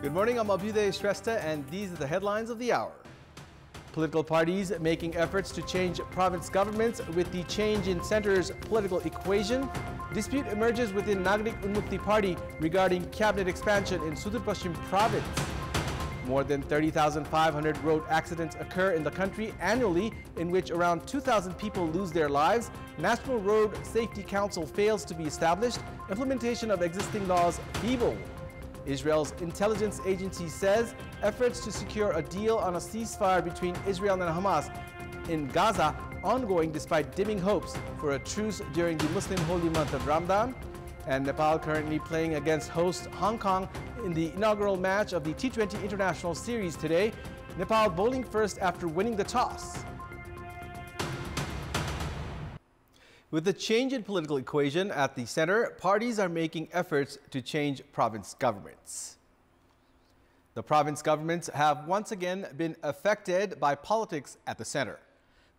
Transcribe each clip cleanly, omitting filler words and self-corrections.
Good morning, I'm Abheudaya Shrestha, and these are the headlines of the hour. Political parties making efforts to change province governments with the change in centre's political equation. Dispute emerges within Nagarik Unmukti Party regarding cabinet expansion in Sudur Paschim province. More than 30,500 road accidents occur in the country annually, in which around 2,000 people lose their lives. National Road Safety Council fails to be established. Implementation of existing laws feeble. Israel's intelligence agency says efforts to secure a deal on a ceasefire between Israel and Hamas in Gaza ongoing despite dimming hopes for a truce during the Muslim holy month of Ramadan. And Nepal currently playing against host Hong Kong in the inaugural match of the T20 International Series today. Nepal bowling first after winning the toss. With the change in political equation at the center, parties are making efforts to change province governments. The province governments have once again been affected by politics at the center.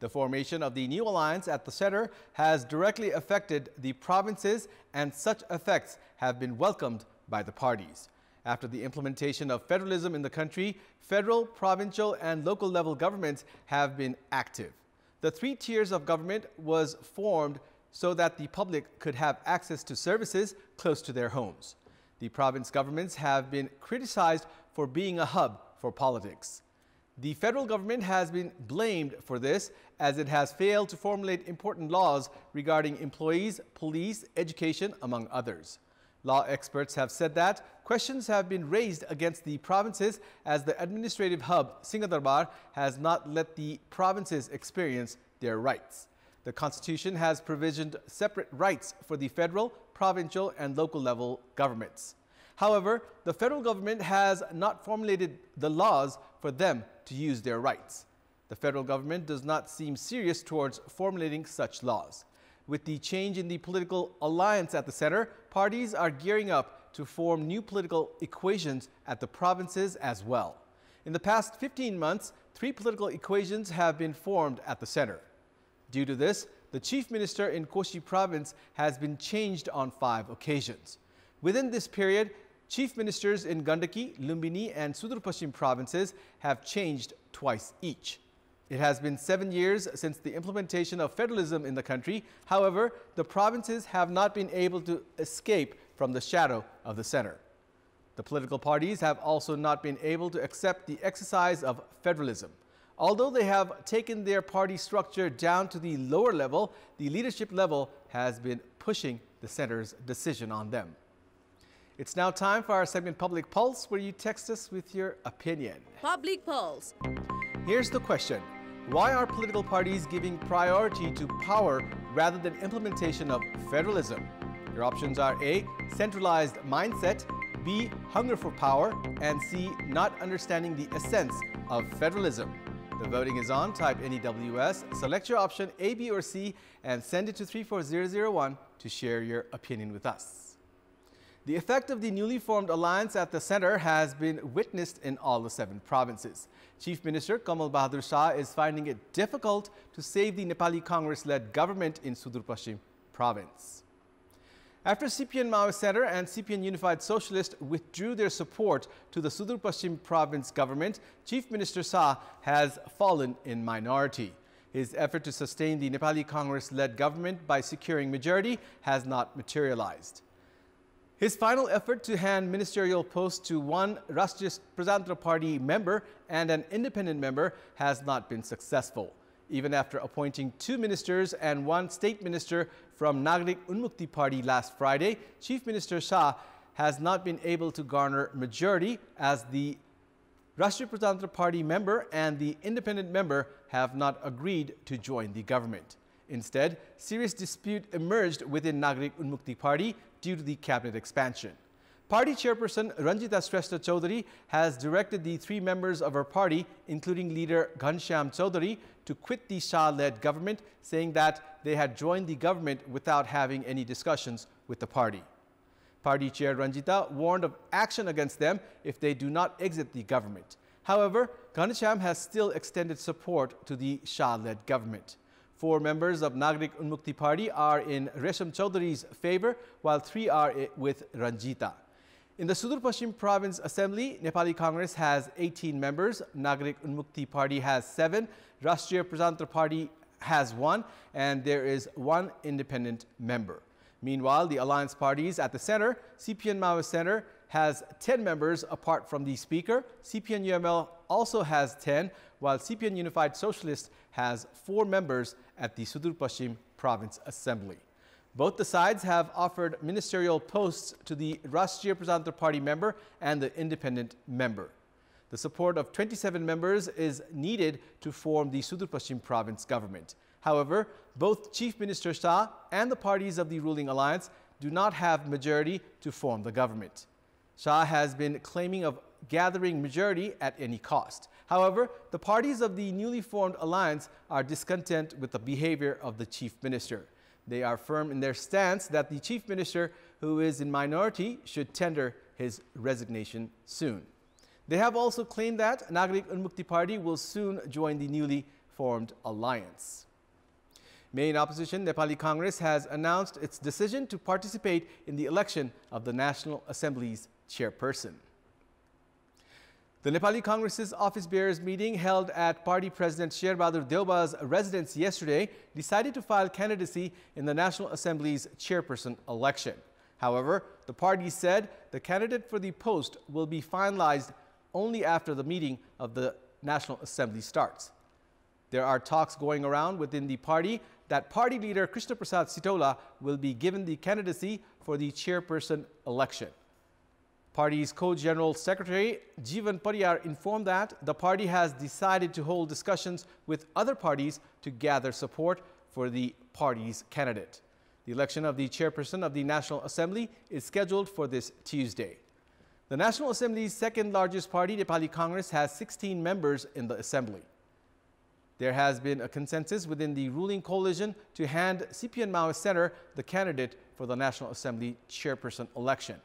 The formation of the new alliance at the center has directly affected the provinces, and such effects have been welcomed by the parties. After the implementation of federalism in the country, federal, provincial and local level governments have been active. The three tiers of government was formed so that the public could have access to services close to their homes. The province governments have been criticized for being a hub for politics. The federal government has been blamed for this, as it has failed to formulate important laws regarding employees, police, education, among others. Law experts have said that questions have been raised against the provinces as the administrative hub, Singadarbar, has not let the provinces experience their rights. The Constitution has provisioned separate rights for the federal, provincial and local level governments. However, the federal government has not formulated the laws for them to use their rights. The federal government does not seem serious towards formulating such laws. With the change in the political alliance at the center, parties are gearing up to form new political equations at the provinces as well. In the past 15 months, 3 political equations have been formed at the center. Due to this, the chief minister in Koshi province has been changed on 5 occasions. Within this period, chief ministers in Gandaki, Lumbini and Sudur Paschim provinces have changed twice each. It has been 7 years since the implementation of federalism in the country. However, the provinces have not been able to escape from the shadow of the center. The political parties have also not been able to accept the exercise of federalism. Although they have taken their party structure down to the lower level, the leadership level has been pushing the center's decision on them. It's now time for our segment Public Pulse, where you text us with your opinion. Public Pulse. Here's the question. Why are political parties giving priority to power rather than implementation of federalism? Your options are A, centralized mindset, B, hunger for power, and C, not understanding the essence of federalism. The voting is on. Type NEWS, select your option A, B, or C, and send it to 34001 to share your opinion with us. The effect of the newly formed alliance at the center has been witnessed in all the 7 provinces. Chief Minister Kamal is finding it difficult to save the Nepali Congress-led government in Sudur Paschim province. After CPN Maoist Center and CPN Unified Socialist withdrew their support to the Sudur Paschim province government, Chief Minister Shah has fallen in minority. His effort to sustain the Nepali Congress-led government by securing majority has not materialized. His final effort to hand ministerial posts to one Rashtriya Prajantra Party member and an independent member has not been successful. Even after appointing 2 ministers and 1 state minister from Nagarik Unmukti Party last Friday, Chief Minister Shah has not been able to garner majority, as the Rashtriya Prajantra Party member and the independent member have not agreed to join the government. Instead, serious dispute emerged within Nagarik Unmukti Party due to the cabinet expansion. Party chairperson Ranjita Shrestha Chaudhary has directed the 3 members of her party, including leader Ghanshyam Chaudhary, to quit the Shah-led government, saying that they had joined the government without having any discussions with the party. Party chair Ranjita warned of action against them if they do not exit the government. However, Ghanshyam has still extended support to the Shah-led government. 4 members of Nagarik Unmukti Party are in Resham Chaudhary's favor, while 3 are with Ranjita. In the Sudur Pashchim Province Assembly, Nepali Congress has 18 members, Nagarik Unmukti Party has 7, Rashtriya Prajantra Party has 1, and there is 1 independent member. Meanwhile, the alliance parties at the center, CPN Maoist Center, has 10 members apart from the Speaker. CPN UML also has 10, while CPN Unified Socialist has 4 members at the Sudur Pashchim Province Assembly. Both the sides have offered ministerial posts to the Rashtriya Prajantra Party member and the independent member. The support of 27 members is needed to form the Sudur Pashchim Province government. However, both Chief Minister Shah and the parties of the ruling alliance do not have majority to form the government. Shah has been claiming of gathering majority at any cost. However, the parties of the newly formed alliance are discontent with the behavior of the Chief Minister. They are firm in their stance that the Chief Minister, who is in minority, should tender his resignation soon. They have also claimed that Nagarik Unmukti Party will soon join the newly formed alliance. Main opposition, Nepali Congress, has announced its decision to participate in the election of the National Assembly's chairperson. The Nepali Congress's office bearers meeting held at Party President Sherbahadur Deuba's residence yesterday decided to file candidacy in the National Assembly's chairperson election. However, the party said the candidate for the post will be finalized only after the meeting of the National Assembly starts. There are talks going around within the party that party leader Krishna Prasad Sitola will be given the candidacy for the chairperson election. Party's co-general secretary Jeevan Pariyar informed that the party has decided to hold discussions with other parties to gather support for the party's candidate. The election of the chairperson of the National Assembly is scheduled for this Tuesday. The National Assembly's second largest party, Nepali Congress, has 16 members in the Assembly. There has been a consensus within the ruling coalition to hand CPN Maoist Center the candidate for the National Assembly chairperson election.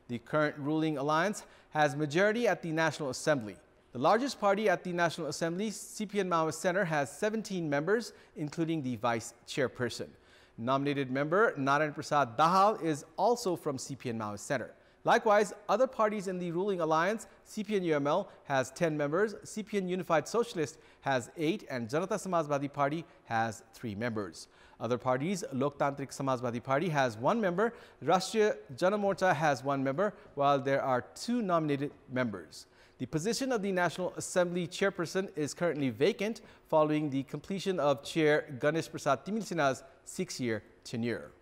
The current ruling alliance has majority at the National Assembly. The largest party at the National Assembly, CPN Maoist Center, has 17 members, including the vice chairperson. Nominated member Narayan Prasad Dahal is also from CPN Maoist Center. Likewise, other parties in the ruling alliance, CPN UML, has 10 members, CPN Unified Socialist has 8, and Janata Samajwadi Party has 3 members. Other parties, Loktantrik Samajwadi Party has 1 member, Rashtriya Jana Morcha has 1 member, while there are 2 nominated members. The position of the National Assembly chairperson is currently vacant following the completion of Chair Ganesh Prasad Timilsina's 6-year tenure.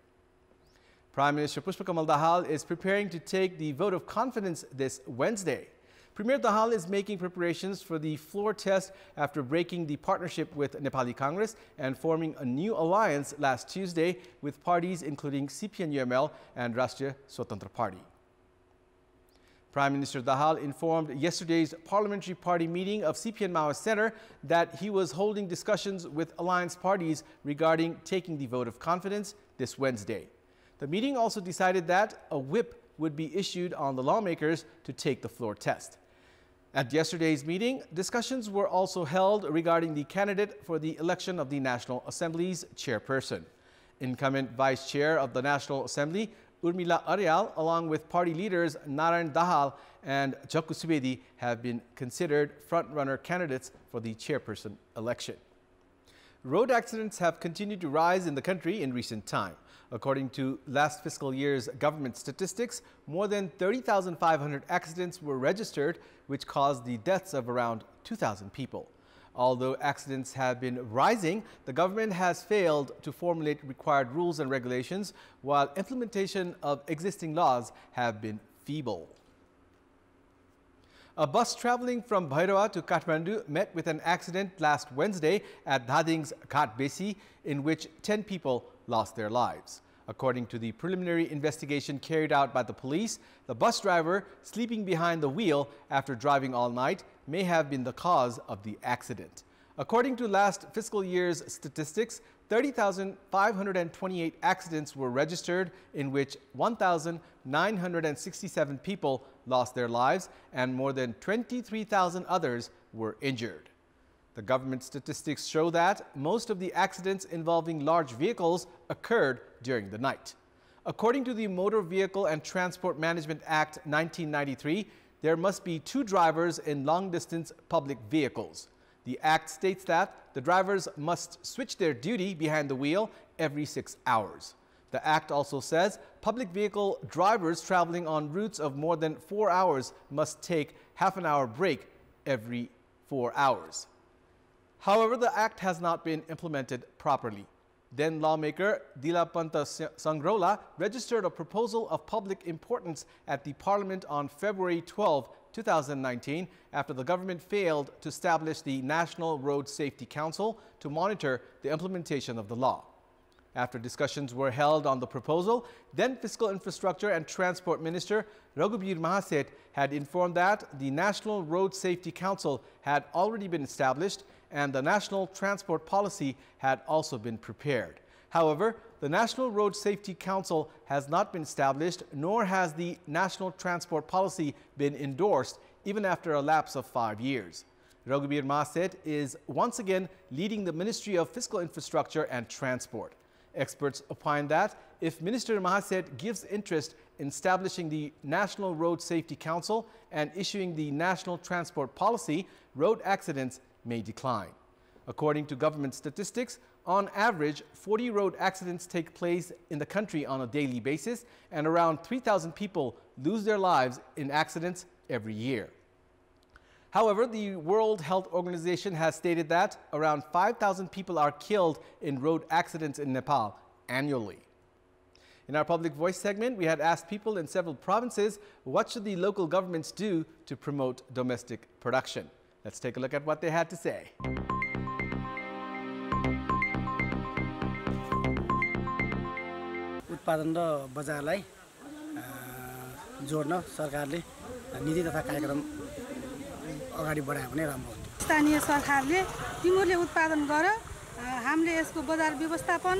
Prime Minister Pushpa Kamal Dahal is preparing to take the vote of confidence this Wednesday. Premier Dahal is making preparations for the floor test after breaking the partnership with Nepali Congress and forming a new alliance last Tuesday with parties including CPN UML and Rashtriya Swatantra Party. Prime Minister Dahal informed yesterday's parliamentary party meeting of CPN Maoist Center that he was holding discussions with alliance parties regarding taking the vote of confidence this Wednesday. The meeting also decided that a whip would be issued on the lawmakers to take the floor test. At yesterday's meeting, discussions were also held regarding the candidate for the election of the National Assembly's chairperson. Incumbent Vice Chair of the National Assembly, Urmila Aryal, along with party leaders Narayan Dahal and Jakku Subedi, have been considered front-runner candidates for the chairperson election. Road accidents have continued to rise in the country in recent time. According to last fiscal year's government statistics, more than 30,500 accidents were registered, which caused the deaths of around 2,000 people. Although accidents have been rising, the government has failed to formulate required rules and regulations, while implementation of existing laws have been feeble. A bus traveling from Abheudaya to Kathmandu met with an accident last Wednesday at Dhading's Ghat Besi, in which 10 people lost their lives. According to the preliminary investigation carried out by the police, the bus driver, sleeping behind the wheel after driving all night, may have been the cause of the accident. According to last fiscal year's statistics, 30,528 accidents were registered, in which 1,967 people lost their lives and more than 23,000 others were injured. The government statistics show that most of the accidents involving large vehicles occurred during the night. According to the Motor Vehicle and Transport Management Act 1993, there must be 2 drivers in long-distance public vehicles. The act states that the drivers must switch their duty behind the wheel every 6 hours. The act also says public vehicle drivers traveling on routes of more than 4 hours must take half-an-hour break every 4 hours. However, the act has not been implemented properly. Then lawmaker Dilapanta Sangrola registered a proposal of public importance at the Parliament on February 12, 2019, after the government failed to establish the National Road Safety Council to monitor the implementation of the law. After discussions were held on the proposal, then Fiscal Infrastructure and Transport Minister Raghubir Mahaset had informed that the National Road Safety Council had already been established and the National Transport Policy had also been prepared. However, the National Road Safety Council has not been established, nor has the National Transport Policy been endorsed, even after a lapse of 5 years. Raghubir Mahaset is once again leading the Ministry of Fiscal Infrastructure and Transport. Experts opine that if Minister Mahaset gives interest in establishing the National Road Safety Council and issuing the National Transport Policy, road accidents may decline. According to government statistics, on average, 40 road accidents take place in the country on a daily basis, and around 3,000 people lose their lives in accidents every year. However, the World Health Organization has stated that around 5,000 people are killed in road accidents in Nepal annually. In our Public Voice segment, we had asked people in several provinces what should the local governments do to promote domestic production. Let's take a look at what they had to say. उत्पादन र बजारलाई जोड्न सरकारले नीति तथा कार्यक्रम अगाडि बढायो भने राम्रो हुन्छ। स्थानीय सरकारले तिमीहरूले उत्पादन गर, हामीले यसको बजार व्यवस्थापन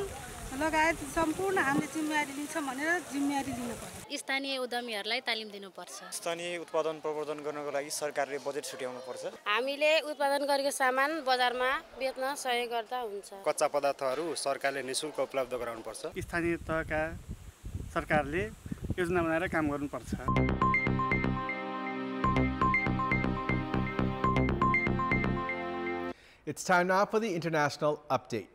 लगायत सम्पूर्ण हामीले जिम्मेवारी लिन्छौँ भनेर जिम्मेवारी लिनुपर्छ। स्थानीय उद्यमीहरूलाई तालिम दिनुपर्छ। स्थानीय उत्पादन प्रवर्धन गर्नको लागि सरकारले बजेट छुट्याउनु पर्छ। हामीले उत्पादन गरेको सामान बजारमा बेच्न सहयोग गर्दा हुन्छ। कच्चा पदार्थहरू सरकारले निशुल्क उपलब्ध गराउनुपर्छ। स्थानीय तहका सरकारले योजना बनाएर काम गर्नुपर्छ। It's time now for the international updates.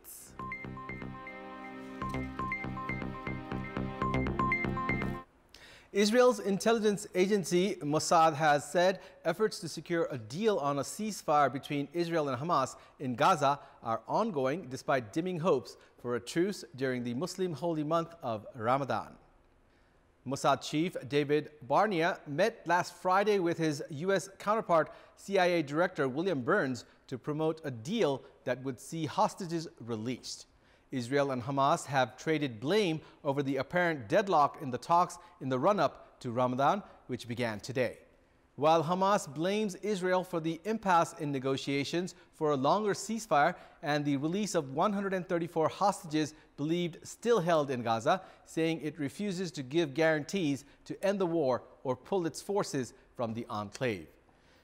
Israel's intelligence agency Mossad has said efforts to secure a deal on a ceasefire between Israel and Hamas in Gaza are ongoing despite dimming hopes for a truce during the Muslim holy month of Ramadan. Mossad chief David Barnea met last Friday with his U.S. counterpart, CIA Director William Burns, to promote a deal that would see hostages released. Israel and Hamas have traded blame over the apparent deadlock in the talks in the run-up to Ramadan, which began today. While Hamas blames Israel for the impasse in negotiations for a longer ceasefire and the release of 134 hostages believed still held in Gaza, saying it refuses to give guarantees to end the war or pull its forces from the enclave.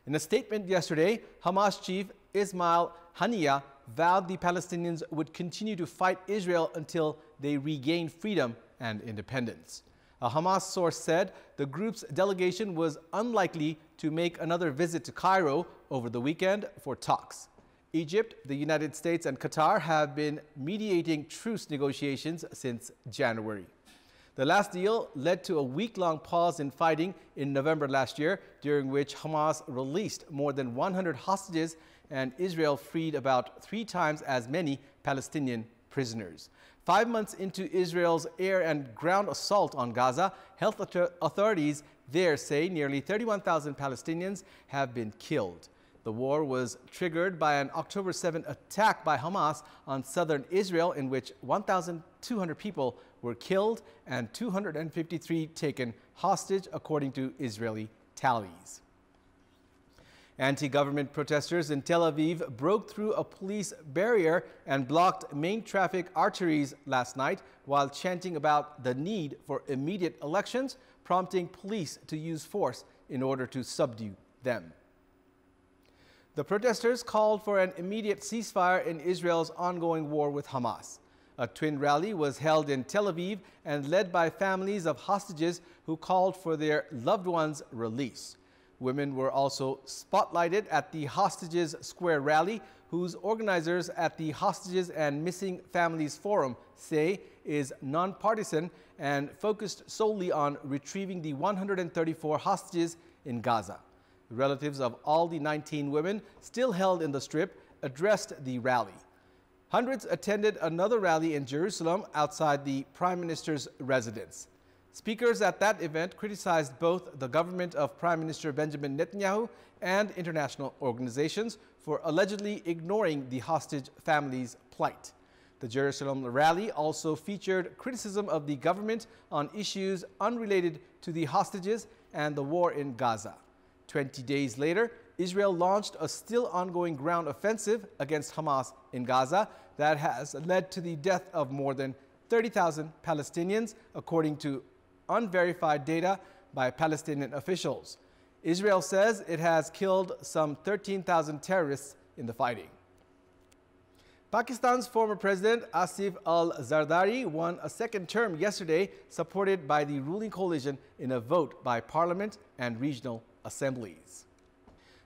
In a statement yesterday, Hamas chief Ismail Haniyeh vowed the Palestinians would continue to fight Israel until they regain freedom and independence. A Hamas source said the group's delegation was unlikely to make another visit to Cairo over the weekend for talks. Egypt, the United States, and Qatar have been mediating truce negotiations since January. The last deal led to a week-long pause in fighting in November last year, during which Hamas released more than 100 hostages and Israel freed about 3 times as many Palestinian prisoners. 5 months into Israel's air and ground assault on Gaza, health authorities there say nearly 31,000 Palestinians have been killed. The war was triggered by an October 7 attack by Hamas on southern Israel, in which 1,200 people were killed and 253 taken hostage, according to Israeli tallies. Anti-government protesters in Tel Aviv broke through a police barrier and blocked main traffic arteries last night while chanting about the need for immediate elections, prompting police to use force in order to subdue them. The protesters called for an immediate ceasefire in Israel's ongoing war with Hamas. A twin rally was held in Tel Aviv and led by families of hostages who called for their loved ones' release. Women were also spotlighted at the Hostages Square rally, whose organizers at the Hostages and Missing Families Forum say is non-partisan and focused solely on retrieving the 134 hostages in Gaza. The relatives of all the 19 women still held in the Strip addressed the rally. Hundreds attended another rally in Jerusalem outside the Prime Minister's residence. Speakers at that event criticized both the government of Prime Minister Benjamin Netanyahu and international organizations for allegedly ignoring the hostage families' plight. The Jerusalem rally also featured criticism of the government on issues unrelated to the hostages and the war in Gaza. 20 days later, Israel launched a still ongoing ground offensive against Hamas in Gaza that has led to the death of more than 30,000 Palestinians, according to unverified data by Palestinian officials. Israel says it has killed some 13,000 terrorists in the fighting. Pakistan's former president Asif al-Zardari won a second term yesterday, supported by the ruling coalition in a vote by parliament and regional assemblies.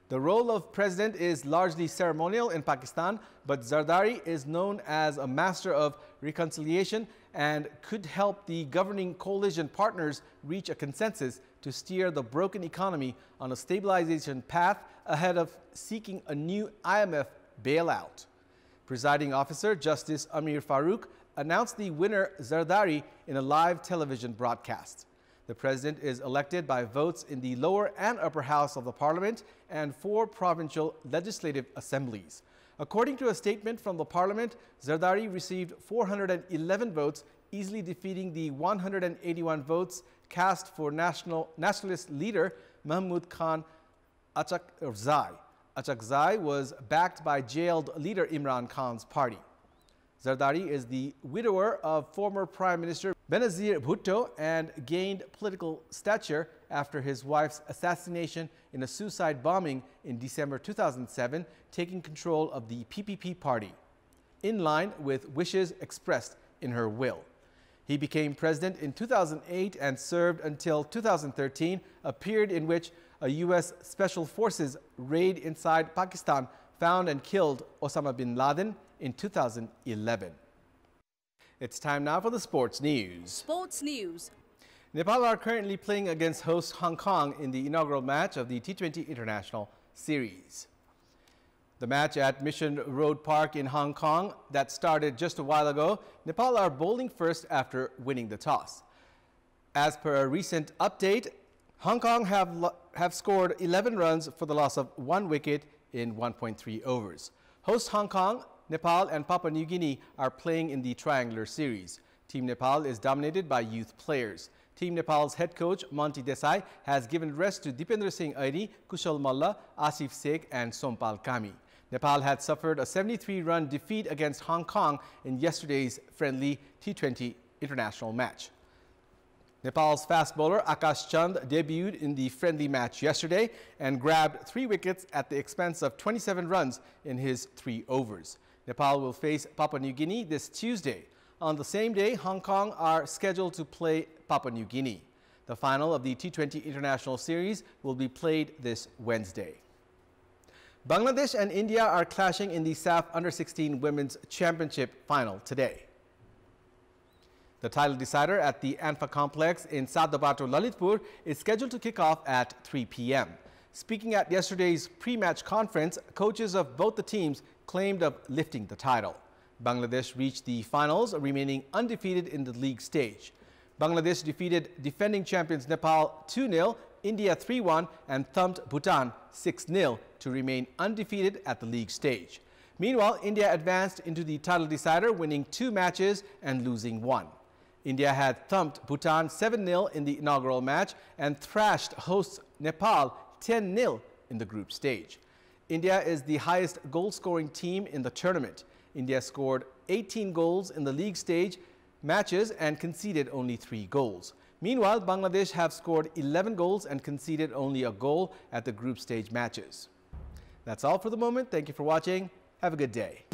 The role of president is largely ceremonial in Pakistan, but Zardari is known as a master of reconciliation and could help the governing coalition partners reach a consensus to steer the broken economy on a stabilization path ahead of seeking a new IMF bailout. Presiding officer Justice Amir Farooq announced the winner Zardari in a live television broadcast. The president is elected by votes in the lower and upper house of the parliament and 4 provincial legislative assemblies. According to a statement from the parliament, Zardari received 411 votes, easily defeating the 181 votes cast for nationalist leader Mahmoud Khan Achakzai. Achakzai was backed by jailed leader Imran Khan's party. Zardari is the widower of former Prime Minister Benazir Bhutto and gained political stature after his wife's assassination in a suicide bombing in December 2007, taking control of the PPP party, in line with wishes expressed in her will. He became president in 2008 and served until 2013, a period in which a U.S. Special Forces raid inside Pakistan found and killed Osama bin Laden in 2011. It's time now for the sports news. Sports news. Nepal are currently playing against host Hong Kong in the inaugural match of the T20 International Series. The match at Mission Road Park in Hong Kong that started just a while ago, Nepal are bowling first after winning the toss. As per a recent update, Hong Kong have scored 11 runs for the loss of 1 wicket in 1.3 overs. Host Hong Kong, Nepal and Papua New Guinea are playing in the triangular series. Team Nepal is dominated by youth players. Team Nepal's head coach Monty Desai has given rest to Dipendra Singh Airi, Kushal Malla, Asif Sheikh and Sompal Kami. Nepal had suffered a 73-run defeat against Hong Kong in yesterday's friendly T20 international match. Nepal's fast bowler Akash Chand debuted in the friendly match yesterday and grabbed 3 wickets at the expense of 27 runs in his 3 overs. Nepal will face Papua New Guinea this Tuesday. On the same day, Hong Kong are scheduled to play Papua New Guinea. The final of the T20 International Series will be played this Wednesday. Bangladesh and India are clashing in the SAF Under-16 Women's Championship final today. The title decider at the Anfa complex in Sadabato, Lalitpur is scheduled to kick off at 3 p.m. Speaking at yesterday's pre-match conference, coaches of both the teams claimed of lifting the title. Bangladesh reached the finals, remaining undefeated in the league stage. Bangladesh defeated defending champions Nepal 2-0, India 3-1 and thumped Bhutan 6-0 to remain undefeated at the league stage. Meanwhile, India advanced into the title decider, winning 2 matches and losing 1. India had thumped Bhutan 7-0 in the inaugural match and thrashed hosts Nepal 10-0 in the group stage. India is the highest goal-scoring team in the tournament. India scored 18 goals in the league stage matches and conceded only 3 goals. Meanwhile, Bangladesh have scored 11 goals and conceded only a goal at the group stage matches. That's all for the moment. Thank you for watching. Have a good day.